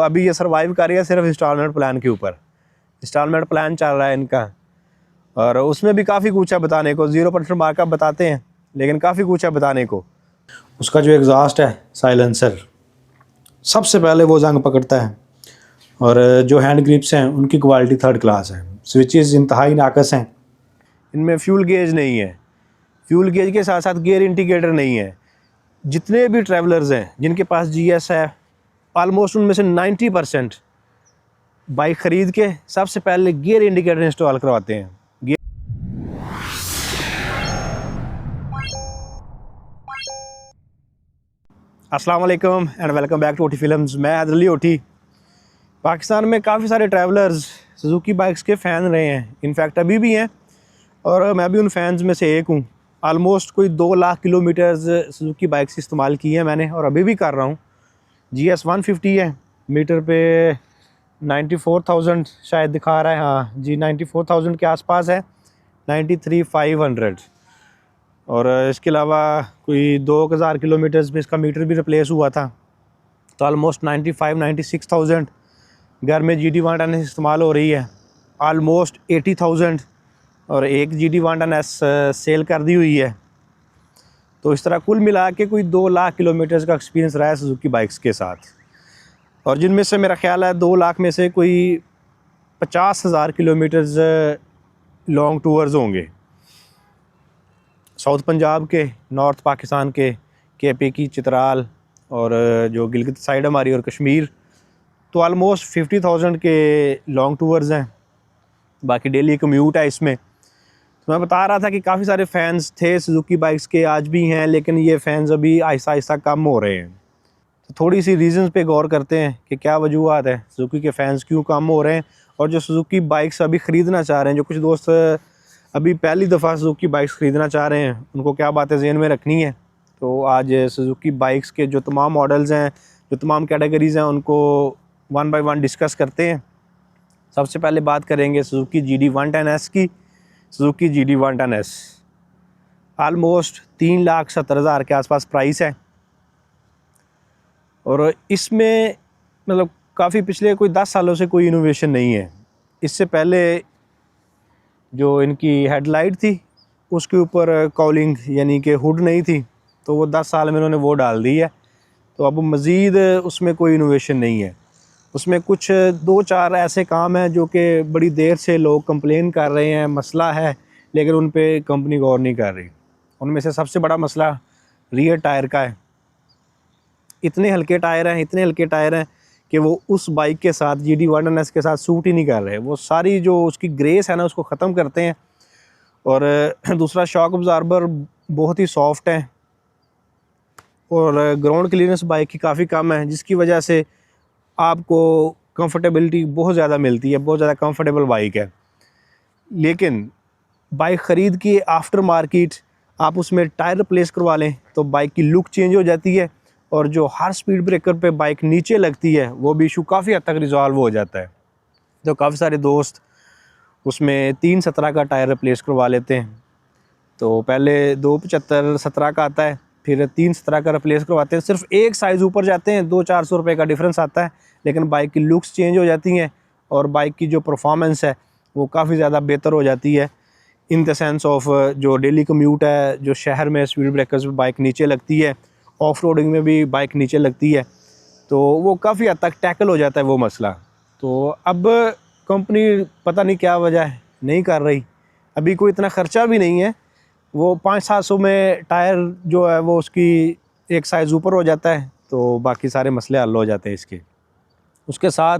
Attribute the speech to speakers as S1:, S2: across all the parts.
S1: अभी ये सर्वाइव कर रही है सिर्फ इंस्टॉलमेंट प्लान के ऊपर। इंस्टॉलमेंट प्लान चल रहा है इनका, और उसमें भी काफ़ी कुछ है बताने को। 0% मार्कअप बताते हैं लेकिन काफ़ी कुछ है बताने को। उसका जो एग्जॉस्ट है साइलेंसर, सबसे पहले वो जंग पकड़ता है, और जो हैंड ग्रिप्स हैं उनकी क्वालिटी थर्ड क्लास है। स्विचेस इंतहाई नाकस हैं। इनमें फ्यूल गेज नहीं है, फ्यूल गेज के साथ साथ गियर इंडिकेटर नहीं है। जितने भी ट्रैवलर्स हैं जिनके पास GS है, ऑलमोस्ट उनमें से 90% बाइक ख़रीद के सबसे पहले गियर इंडिकेटर इंस्टॉल करवाते हैं। अस्सलाम वालेकुम and welcome back to OT films. मैं अदली ओटी। पाकिस्तान में काफ़ी सारे ट्रैवलर्स सुजुकी बाइक्स के फ़ैन रहे हैं, इनफैक्ट अभी भी हैं, और मैं भी उन फैंस में से एक हूँ। आलमोस्ट कोई 2 लाख किलोमीटर्स सुजुकी बाइक्स इस्तेमाल की है मैंने, और अभी भी कर रहा हूँ। GS 150 है, मीटर पे 94,000 शायद दिखा रहा है। हाँ जी, 94,000 के आसपास है, 93,500। और इसके अलावा कोई 2,000 किलोमीटर्स में इसका मीटर भी रिप्लेस हुआ था, तो ऑलमोस्ट 96,000। घर में GD 110 इस्तेमाल हो रही है, ऑलमोस्ट 80,000, और एक GD 110 सेल कर दी हुई है। तो इस तरह कुल मिला के कोई 2 लाख किलोमीटर्स का एक्सपीरियंस रहा है सुजुकी बाइक्स के साथ। और जिनमें से मेरा ख्याल है 2 लाख में से कोई 50,000 किलोमीटर्स लॉन्ग टूर्स होंगे, साउथ पंजाब के, नॉर्थ पाकिस्तान के, KP की चित्राल, और जो गिलगित साइड हमारी, और कश्मीर। तो ऑलमोस्ट 50,000 के लॉन्ग टूर्स हैं। बाकी डेली कम्यूट है इसमें। तो मैं बता रहा था कि काफ़ी सारे फ़ैन्स थे सुजुकी बाइक्स के, आज भी हैं, लेकिन ये फ़ैन्स अभी आहिस्ता आहिस्ता कम हो रहे हैं। तो थोड़ी सी रीज़न्स पे गौर करते हैं कि क्या वजूहत है, सुजुकी के फ़ैन्स क्यों कम हो रहे हैं, और जो सुजुकी बाइक्स अभी ख़रीदना चाह रहे हैं, जो कुछ दोस्त अभी पहली दफ़ा सुजुकी बाइक्स ख़रीदना चाह रहे हैं, उनको क्या बातें ज़हन में रखनी है। तो आज सुजुकी बाइक्स के जो तमाम मॉडल्स हैं, जो तमाम कैटेगरीज़ हैं, उनको 1 बाय 1 डिस्कस करते हैं। सबसे पहले बात करेंगे सुजुकी GD 110S की। सुजुकी GD 110S आलमोस्ट 3,70,000 के आसपास प्राइस है, और इसमें मतलब काफ़ी पिछले कोई 10 सालों से कोई इनोवेशन नहीं है। इससे पहले जो इनकी हेडलाइट थी उसके ऊपर कॉलिंग यानी कि हुड नहीं थी, तो वो 10 साल में उन्होंने वो डाल दी है। तो अब मज़ीद उसमें कोई इनोवेशन नहीं है। उसमें कुछ 2-4 ऐसे काम हैं जो कि बड़ी देर से लोग कंप्लेन कर रहे हैं, मसला है, लेकिन उन पे कंपनी गौर नहीं कर रही। उनमें से सबसे बड़ा मसला रियर टायर का है। इतने हल्के टायर हैं कि वो उस बाइक के साथ, GD 110S के साथ सूट ही नहीं कर रहे। वो सारी जो उसकी ग्रेस है ना, उसको ख़त्म करते हैं। और दूसरा, शॉक अब्ज़ॉर्बर बहुत ही सॉफ्ट है, और ग्राउंड क्लियरेंस बाइक की काफ़ी कम है, जिसकी वजह से आपको कंफर्टेबिलिटी बहुत ज़्यादा मिलती है, बहुत ज़्यादा कंफर्टेबल बाइक है। लेकिन बाइक ख़रीद के आफ्टर मार्केट आप उसमें टायर रिप्लेस करवा लें तो बाइक की लुक चेंज हो जाती है, और जो हर स्पीड ब्रेकर पे बाइक नीचे लगती है वो भी इशू काफ़ी हद तक रिजॉल्व हो जाता है। तो काफ़ी सारे दोस्त उसमें 317 का टायर रिप्लेस करवा लेते हैं। तो पहले 275-17 का आता है, फिर 317 का रिप्लेस करवाते हैं। सिर्फ एक साइज़ ऊपर जाते हैं, 200-400 रुपये का डिफरेंस आता है, लेकिन बाइक की लुक्स चेंज हो जाती हैं, और बाइक की जो परफॉर्मेंस है वो काफ़ी ज़्यादा बेहतर हो जाती है। इन द सेंस ऑफ जो डेली कम्यूट है, जो शहर में स्पीड ब्रेकर्स पे बाइक नीचे लगती है, ऑफ रोडिंग में भी बाइक नीचे लगती है, तो वो काफ़ी हद तक टैकल हो जाता है वो मसला। तो अब कंपनी पता नहीं क्या वजह है नहीं कर रही। अभी कोई इतना ख़र्चा भी नहीं है, वो 500-700 में टायर जो है वो उसकी एक साइज़ ऊपर हो जाता है, तो बाकी सारे मसले हल हो जाते हैं इसके। उसके साथ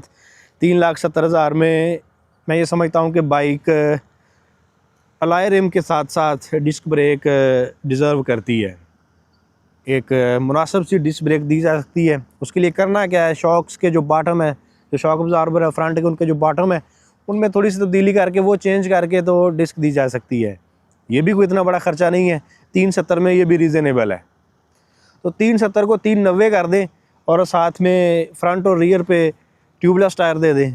S1: 3,70,000 में मैं ये समझता हूँ कि बाइक अलॉय रिम के साथ साथ डिस्क ब्रेक डिज़र्व करती है। एक मुनासिब सी डिस्क ब्रेक दी जा सकती है। उसके लिए करना क्या है, शॉक्स के जो बॉटम है, जो शॉक अब्ज़ॉर्बर है फ्रंट के, उनके जो बॉटम है, उनमें थोड़ी सी तब्दीली करके वो चेंज करके तो डिस्क दी जा सकती है। ये भी कोई इतना बड़ा ख़र्चा नहीं है, 370 में ये भी रीज़नेबल है। तो 370 को 390 कर दें, और साथ में फ्रंट और रियर पे ट्यूबलेस टायर दे दें,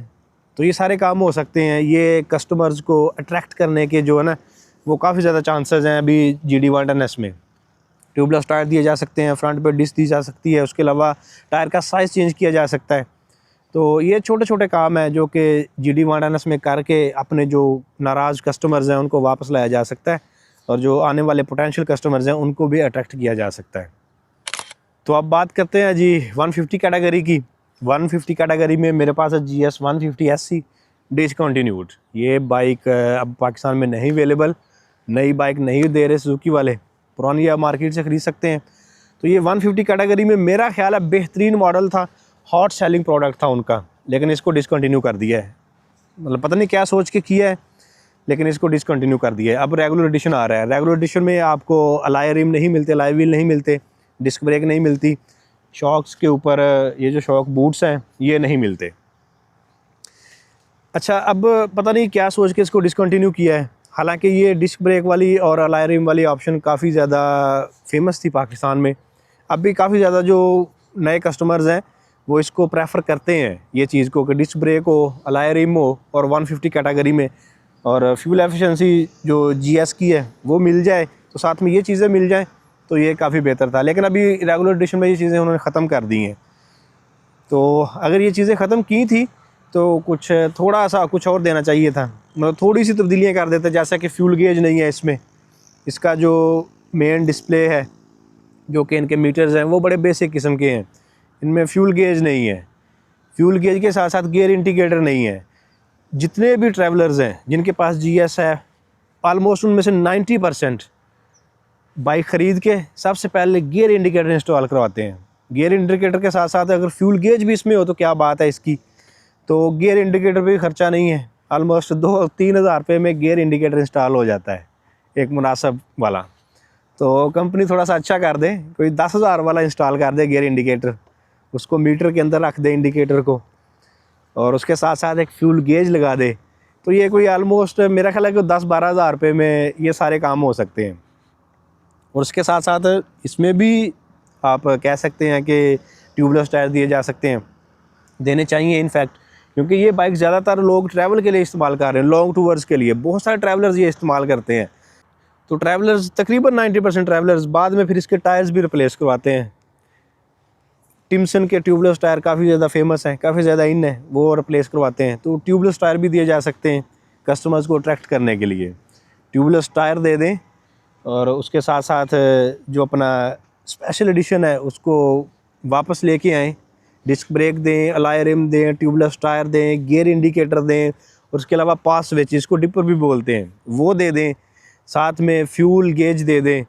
S1: तो ये सारे काम हो सकते हैं। ये कस्टमर्स को अट्रैक्ट करने के जो है ना, वो काफ़ी ज़्यादा चांसेस हैं अभी GD 110S में। ट्यूबलेस टायर दिए जा सकते हैं, फ्रंट पे डिस्क दी जा सकती है, उसके अलावा टायर का साइज़ चेंज किया जा सकता है। तो ये छोटे छोटे काम हैं जो कि GD वांडानेस में करके अपने जो नाराज़ कस्टमर्स हैं उनको वापस लाया जा सकता है, और जो आने वाले पोटेंशियल कस्टमर्स हैं उनको भी अट्रैक्ट किया जा सकता है। तो अब बात करते हैं जी 150 कैटेगरी की। 150 कैटेगरी में मेरे पास है GS 150 SC डिसकंटिन्यूड। ये बाइक अब पाकिस्तान में नहीं अवेलेबल, नई बाइक नहीं दे रहे सुजुकी वाले, पुरानी आप मार्केट से ख़रीद सकते हैं। तो ये 150 कैटेगरी में मेरा ख्याल है बेहतरीन मॉडल था, हॉट सेलिंग प्रोडक्ट था उनका, लेकिन इसको डिसकंटिन्यू कर दिया है। मतलब पता नहीं क्या सोच के किया है, लेकिन इसको डिसकंटिन्यू कर दिया है। अब रेगुलर एडिशन आ रहा है। रेगुलर एडिशन में आपको अलाय रिम नहीं मिलते, अलाय व्हील नहीं मिलते, डिस्क ब्रेक नहीं मिलती, शॉक्स के ऊपर ये जो शॉक बूट्स हैं ये नहीं मिलते। अच्छा, अब पता नहीं क्या सोच के इसको डिसकंटिन्यू किया है। हालांकि ये डिस्क ब्रेक वाली और अलाय रिम वाली ऑप्शन काफ़ी ज़्यादा फेमस थी पाकिस्तान में। अब भी काफ़ी ज़्यादा जो नए कस्टमर्स हैं वो इसको प्रेफर करते हैं, ये चीज़ को, कि डिस्क ब्रेक हो, अलाय रिम हो और 150 कैटेगरी में, और फ्यूल एफिशिएंसी जो GS की है वो मिल जाए, तो साथ में ये चीज़ें मिल जाएँ तो ये काफ़ी बेहतर था। लेकिन अभी रेगुलर एडिशन में ये चीज़ें उन्होंने ख़त्म कर दी हैं। तो अगर ये चीज़ें ख़त्म की थी तो कुछ थोड़ा सा कुछ और देना चाहिए था, मतलब थोड़ी सी तब्दीलियाँ कर देते, जैसा कि फ्यूल गेज नहीं है इसमें, इसका जो मेन डिस्प्ले है, जो कि इनके मीटर्स हैं वो बड़े बेसिक किस्म के हैं, इनमें फ्यूल गेज नहीं है। फ्यूल गेज के साथ साथ गियर इंडिकेटर नहीं है। जितने भी ट्रैवलर्स हैं जिनके पास GS है, ऑलमोस्ट उनमें से 90% बाइक ख़रीद के सबसे पहले गियर इंडिकेटर इंस्टॉल करवाते हैं। गियर इंडिकेटर के साथ साथ अगर फ्यूल गेज भी इसमें हो तो क्या बात है इसकी। तो गियर इंडिकेटर पे भी ख़र्चा नहीं है, ऑलमोस्ट 2-3 हज़ार रुपये में गियर इंडिकेटर इंस्टॉल हो जाता है, एक मुनासिब वाला। तो कंपनी थोड़ा सा अच्छा कर दे, कोई 10,000 वाला इंस्टॉल कर दे गियर इंडिकेटर, उसको मीटर के अंदर रख दे इंडिकेटर को, और उसके साथ साथ एक फ्यूल गेज लगा दे, तो ये कोई ऑलमोस्ट मेरा ख्याल है कि 10-12 हज़ार रुपये में ये सारे काम हो सकते हैं। और उसके साथ साथ इसमें भी आप कह सकते हैं कि ट्यूबलेस टायर दिए जा सकते हैं, देने चाहिए इनफैक्ट, क्योंकि ये बाइक ज़्यादातर लोग ट्रैवल के लिए इस्तेमाल कर रहे हैं, लॉन्ग टूर्स के लिए। बहुत सारे ट्रैवलर्स ये इस्तेमाल करते हैं। तो ट्रैवलर्स तकरीबन 90% ट्रैवलर्स बाद में फिर इसके टायर्स भी रिप्लेस करवाते हैं। टिम्सन के ट्यूबलेस टायर काफ़ी ज़्यादा फेमस हैं, काफ़ी ज़्यादा इन है, वो रिप्लेस करवाते हैं। तो ट्यूबलेस टायर भी दिए जा सकते हैं कस्टमर्स को अट्रैक्ट करने के लिए। ट्यूबलेस टायर दे दें, और उसके साथ साथ जो अपना स्पेशल एडिशन है उसको वापस लेके आएँ। डिस्क ब्रेक दें, अलाय रिम दें, ट्यूबलेस टायर दें, गियर इंडिकेटर दें, और उसके अलावा पास स्विच, इसको डिपर भी बोलते हैं, वो दे दें, साथ में फ्यूल गेज दे दें।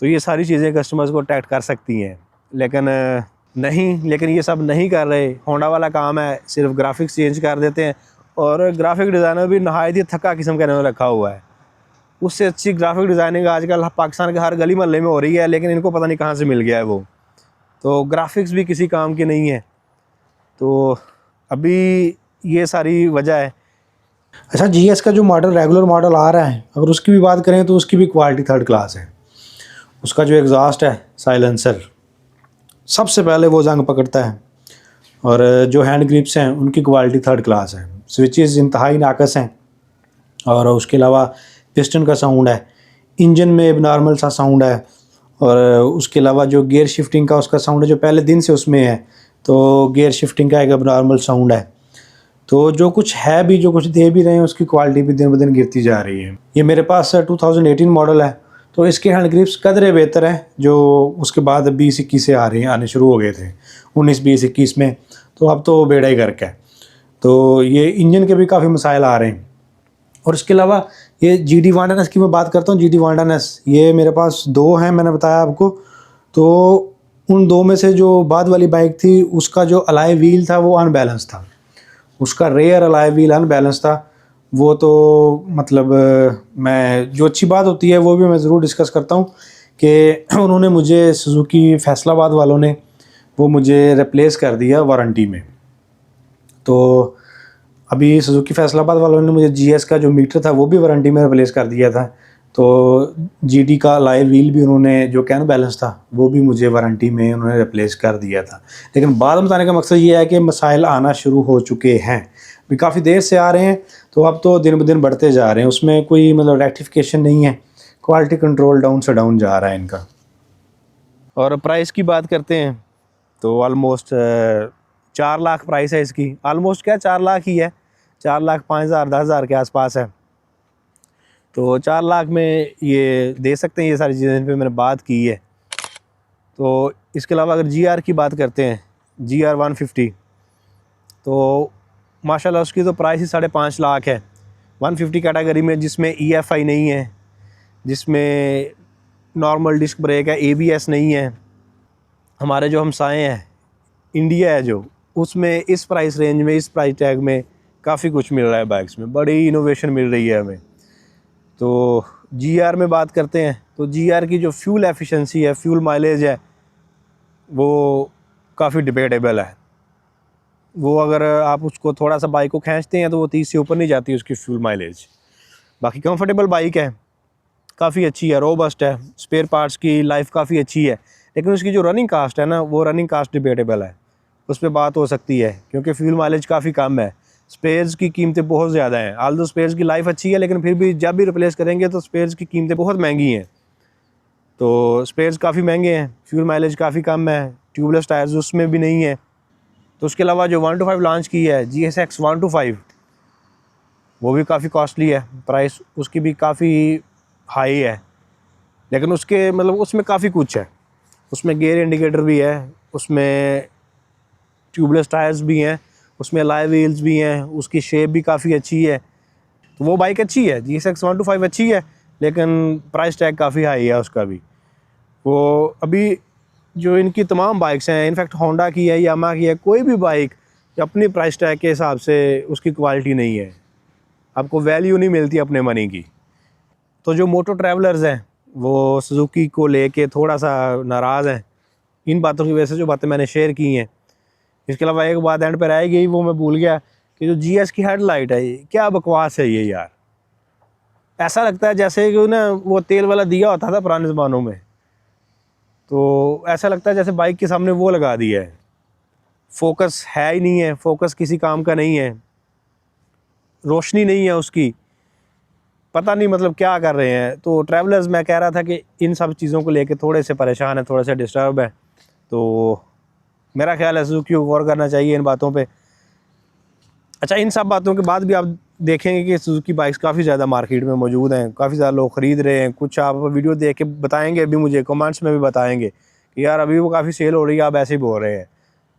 S1: तो ये सारी चीज़ें कस्टमर्स को अट्रैक्ट कर सकती हैं। लेकिन लेकिन ये सब नहीं कर रहे। होंडा वाला काम है, सिर्फ ग्राफिक्स चेंज कर देते हैं, और ग्राफिक डिज़ाइनर भी नहायत ही थका किस्म का इन्होंने रखा हुआ है। उससे अच्छी ग्राफिक डिज़ाइनिंग आजकल पाकिस्तान के हर गली मोहल्ले में हो रही है, लेकिन इनको पता नहीं कहाँ से मिल गया है वो। तो ग्राफिक्स भी किसी काम की नहीं है। तो अभी ये सारी वजह है।
S2: अच्छा, GS का जो मॉडल रेगुलर मॉडल आ रहा है, अगर उसकी भी बात करें तो उसकी भी क्वालिटी थर्ड क्लास है। उसका जो एग्जॉस्ट है, साइलेंसर, सबसे पहले वो जंग पकड़ता है, और जो हैंड ग्रिप्स हैं उनकी क्वालिटी थर्ड क्लास है। स्विचेस इंतहाई नाकस हैं, और उसके अलावा पिस्टन का साउंड है, इंजन में एबनॉर्मल सा साउंड है, और उसके अलावा जो गियर शिफ्टिंग का उसका साउंड है जो पहले दिन से उसमें है, तो गियर शिफ्टिंग का एक एबनॉर्मल साउंड है। तो जो कुछ है भी, जो कुछ दे भी रहे हैं, उसकी क्वालिटी भी दिन ब दिन गिरती जा रही है। ये मेरे पास 2018 मॉडल है, तो इसके हैंड ग्रिप्स कदरे बेहतर हैं, जो उसके बाद 20-21 से आने शुरू हो गए थे, 19-20-21 में, तो अब तो बेड़ा ही गर्क है। तो ये इंजन के भी काफ़ी मसाइल आ रहे हैं। और इसके अलावा ये GD वांडानेस की मैं बात करता हूँ। GD वांडानेस ये मेरे पास 2 हैं, मैंने बताया आपको। तो उन 2 में से जो बाद वाली बाइक थी, उसका जो अलाय व्हील था वो अनबैलेंस था, उसका रेयर अलाय व्हील अनबैलेंस था। वो तो मतलब मैं, जो अच्छी बात होती है वो भी मैं ज़रूर डिस्कस करता हूँ कि उन्होंने मुझे, सुजुकी फैसलाबाद वालों ने, वो मुझे रिप्लेस कर दिया वारंटी में। तो अभी सुजुकी फैसलाबाद वालों ने मुझे GS का जो मीटर था वो भी वारंटी में रिप्लेस कर दिया था। तो GD का अलाय व्हील भी उन्होंने, जो कैन बैलेंस था, वो भी मुझे वारंटी में उन्होंने रिप्लेस कर दिया था। लेकिन बात बताने का मकसद ये है कि मसाइल आना शुरू हो चुके हैं, भी काफ़ी देर से आ रहे हैं, तो अब तो दिन ब दिन बढ़ते जा रहे हैं। उसमें कोई मतलब रेक्टिफिकेशन नहीं है, क्वालिटी कंट्रोल डाउन से डाउन जा रहा है इनका।
S1: और प्राइस की बात करते हैं तो ऑलमोस्ट 4 लाख प्राइस है इसकी, ऑलमोस्ट क्या 4 लाख ही है, 4 लाख 5,000 10,000 के आसपास है। तो 4 लाख में ये दे सकते हैं, ये सारी चीज़ें इन पर मैंने बात की है। तो इसके अलावा अगर GR की बात करते हैं, GR 150, तो माशाल्लाह उसकी तो प्राइस ही 5.5 लाख है 150 कैटेगरी में, जिसमें EFI नहीं है, जिसमें नॉर्मल डिस्क ब्रेक है, ABS नहीं है। हमारे जो हमसाए हैं इंडिया है जो, उसमें इस प्राइस रेंज में, इस प्राइस टैग में काफ़ी कुछ मिल रहा है बाइक्स में, बड़ी इनोवेशन मिल रही है हमें। तो GR में बात करते हैं, तो GR की जो फ्यूल एफिशिएंसी है, फ्यूल माइलेज है, वो काफ़ी डिबेटेबल है। वो अगर आप उसको थोड़ा सा बाइक को खींचते हैं तो वो 30 से ऊपर नहीं जाती उसकी फ्यूल माइलेज। बाकी कंफर्टेबल बाइक है, काफ़ी अच्छी है, रोबस्ट है, स्पेयर पार्ट्स की लाइफ काफ़ी अच्छी है। लेकिन उसकी जो रनिंग कास्ट है ना, वो रनिंग कास्ट डिबेटेबल है, उस पर बात हो सकती है, क्योंकि फ्यूल माइलेज काफ़ी कम है, स्पेयर्स की कीमतें बहुत ज़्यादा हैं। आल्दो स्पेयर्स की लाइफ अच्छी है, लेकिन फिर भी जब भी रिप्लेस करेंगे तो स्पेयर्स की कीमतें बहुत महंगी हैं। तो स्पेयर्स काफ़ी महंगे हैं, फ्यूल माइलेज काफ़ी कम है, ट्यूबलेस टायर्स उसमें भी नहीं है। तो उसके अलावा जो 125 लॉन्च की है GSX 125, वो भी काफ़ी कॉस्टली है, प्राइस उसकी भी काफ़ी हाई है। लेकिन उसके मतलब उसमें काफ़ी कुछ है, उसमें गियर इंडिकेटर भी है, उसमें ट्यूबलेस टायर्स भी हैं, उसमें अलॉय व्हील्स भी हैं, उसकी शेप भी काफ़ी अच्छी है। तो वो बाइक अच्छी है, GSX 125 अच्छी है, लेकिन प्राइस टैग काफ़ी हाई है उसका भी। वो अभी जो इनकी तमाम बाइक्स हैं, इनफैक्ट होंडा की है, यामा की है, कोई भी बाइक अपनी प्राइस टैग के हिसाब से उसकी क्वालिटी नहीं है, आपको वैल्यू नहीं मिलती अपने मनी की। तो जो मोटो ट्रैवलर्स हैं वो सुजुकी को लेके थोड़ा सा नाराज़ हैं इन बातों की वजह से, जो बातें मैंने शेयर की हैं। इसके अलावा एक बात एंड पर रह गई, वो मैं भूल गया, कि जो GS की हेडलाइट है, ये क्या बकवास है ये यार। ऐसा लगता है जैसे कि ना वो तेल वाला दिया होता था पुराने ज़मानों में, तो ऐसा लगता है जैसे बाइक के सामने वो लगा दिया है। फोकस है ही नहीं है, फोकस किसी काम का नहीं है, रोशनी नहीं है उसकी, पता नहीं मतलब क्या कर रहे हैं। तो ट्रैवलर्स, मैं कह रहा था कि इन सब चीज़ों को लेके थोड़े से परेशान है, थोड़े से डिस्टर्ब है। तो मेरा ख्याल है सुजुकी को गौर करना चाहिए इन बातों पे। अच्छा, इन सब बातों के बाद भी आप देखेंगे कि सुजुकी बाइक्स काफ़ी ज़्यादा मार्केट में मौजूद हैं, काफ़ी ज़्यादा लोग ख़रीद रहे हैं। कुछ आप वीडियो देख के बताएंगे, अभी मुझे कमेंट्स में भी बताएंगे कि यार अभी वो काफ़ी सेल हो रही है, आप ऐसे ही बोल रहे हैं।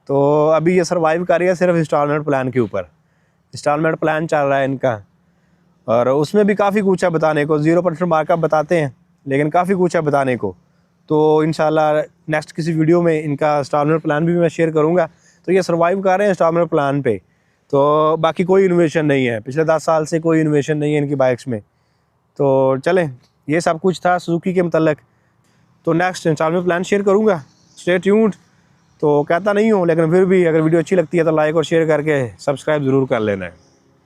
S1: तो अभी ये सर्वाइव कर रही है सिर्फ इंस्टॉलमेंट प्लान के ऊपर, इंस्टॉलमेंट प्लान चल रहा है इनका, और उसमें भी काफ़ी कुछ है बताने को। 0% मार्कअप बताते हैं, लेकिन काफ़ी कुछ है बताने को। तो इंशाल्लाह नेक्स्ट किसी वीडियो में इनका इंस्टॉलमेंट प्लान भी मैं शेयर करूँगा। तो ये सर्वाइव कर रहे हैं इंस्टॉलमेंट प्लान पे, तो बाकी कोई इनोवेशन नहीं है, पिछले 10 साल से कोई इनोवेशन नहीं है इनकी बाइक्स में। तो चलें, ये सब कुछ था सुजुकी के मतलब। तो नेक्स्ट इंस्टॉलमेंट प्लान शेयर करूँगा, स्टे ट्यून्ड। तो कहता नहीं हूँ, लेकिन फिर भी अगर वीडियो अच्छी लगती है तो लाइक और शेयर करके सब्सक्राइब ज़रूर कर लेना है।